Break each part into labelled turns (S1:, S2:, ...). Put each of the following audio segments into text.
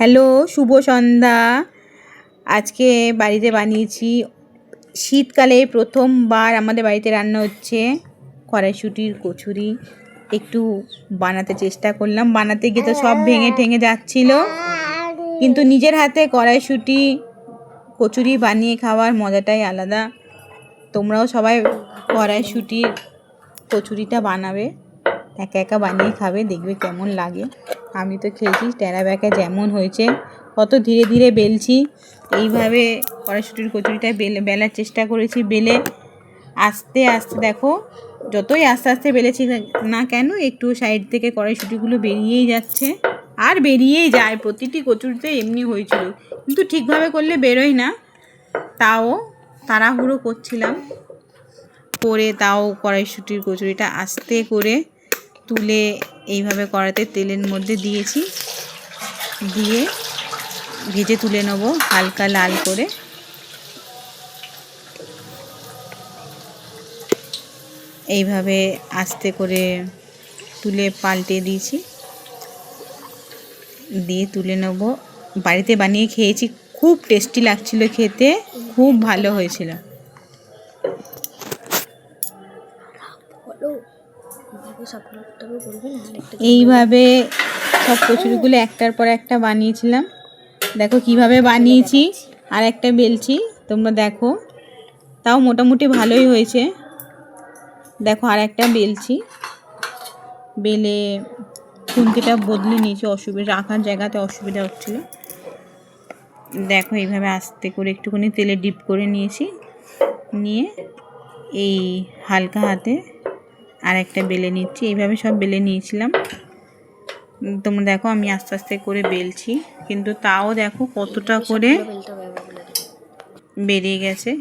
S1: Hello, শুভ সন্ধ্যা। আজকে বাড়িতে বানিয়েছি, শীতকালে প্রথমবার আমাদের বাড়িতে রান্না হচ্ছে কড়াইশুঁটির কচুরি। একটু বানাতে চেষ্টা করলাম, বানাতে গিয়ে তো সব ভেঙে ঠেঙে যাচ্ছিল, কিন্তু নিজের হাতে কড়াইশুঁটি কচুরি বানিয়ে খাওয়ার মজাটাই আলাদা। তোমরাও সবাই কড়াইশুঁটির কচুরিটা বানাবে, একা একা বানিয়ে খাবে, দেখবে কেমন লাগে। আমি তো খেয়েছি, টেরা ব্যাকা যেমন হয়েছে, কত ধীরে ধীরে বেলছি। এইভাবে কড়াইশুঁটির কচুরিটা বেলার চেষ্টা করেছি। বেলে আস্তে আস্তে দেখো, যতই আস্তে আস্তে বেলেছি না কেন, একটু সাইড থেকে কড়াইশুঁটিগুলো বেরিয়েই যাচ্ছে, আর বেরিয়েই যায়। প্রতিটি কচুরিতে এমনি হয়েছিল, কিন্তু ঠিকভাবে করলে বেরোয় না। তাও তাড়াহুড়ো করছিলাম, করে তাও কড়াইশুঁটির কচুরিটা আস্তে করে তুলে এইভাবে কড়াইতে তেলের মধ্যে দিয়েছি, দিয়ে ভেজে তুলে নেব হালকা লাল করে। এইভাবে আস্তে করে তুলে পাল্টে দিয়েছি, দিয়ে তুলে নেব। বাড়িতে বানিয়ে খেয়েছি, খুব টেস্টি লাগছিল খেতে, খুব ভালো হয়েছিল। এইভাবে সব কচুরিগুলো একটার পর একটা বানিয়েছিলাম। দেখো কিভাবে বানিয়েছি, আর একটা বেলছি, তোমরা দেখো। তাও মোটামুটি ভালোই হয়েছে। দেখো আর একটা বেলছি, বেলে খুন্তিটা বদলে নিয়েছি, অসুবিধা রাখার জায়গাতে অসুবিধা হচ্ছিল। দেখো এইভাবে আস্তে করে একটুখানি তেলে ডিপ করে নিয়েছি, নিয়ে এই হালকা হাতে আর একটা বেলে নিচ্ছি। এইভাবে সব বেলে নিয়েছিলাম। তোমরা দেখো আমি আস্তে আস্তে করে বেলছি, কিন্তু তাও দেখো কতটা করে বেরিয়ে গেছে।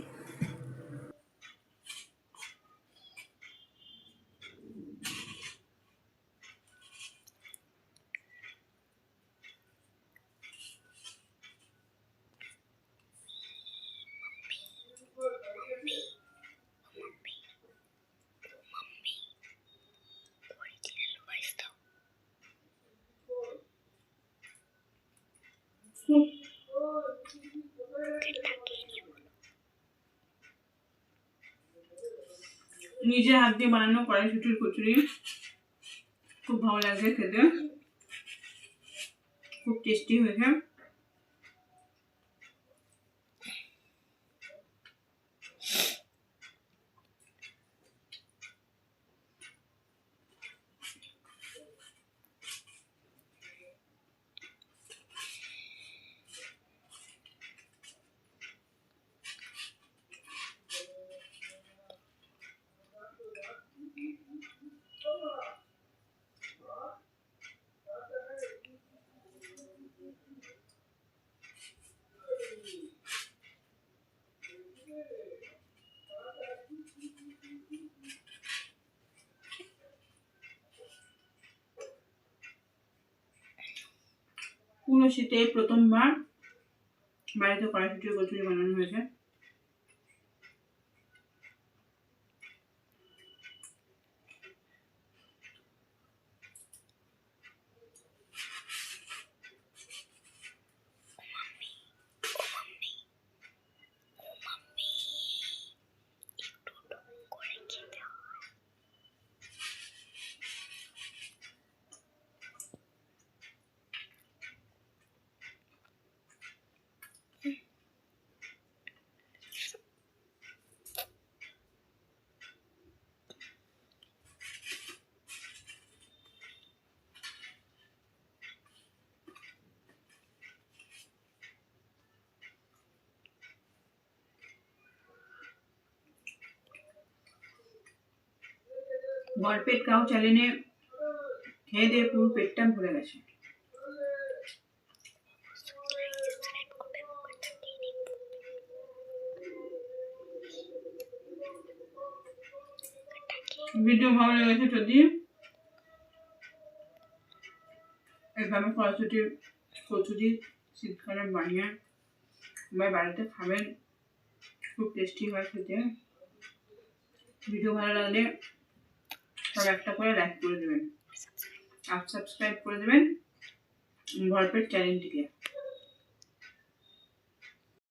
S1: নিজের হাত দিয়ে বানানো কড়াইশুঁটির কচুরি খুব ভালো লাগে খেতে, খুব টেস্টি হয়েছে। পুরো শীতে প্রথমবার বাড়িতে কড়াইশুঁটির কচুরি বানানো হয়েছে। ভরপেট কাউ চ্যানেলে খেয়ে দিয়ে পুরো পেটটা ভরে গেছে। ভিডিও ভালো লেগেছে যদি এইভাবে কড়াইশুঁটির কচুরি শীতকালে বানিয়ে সবাই বাড়িতে খাবেন, খুব টেস্টি হয় খেতে। ভিডিও ভালো লাগলে সব একটা করে লাইক করে দেবেন আর সাবস্ক্রাইব করে দেবেন। ভরপেট চ্যালেঞ্জ টিকে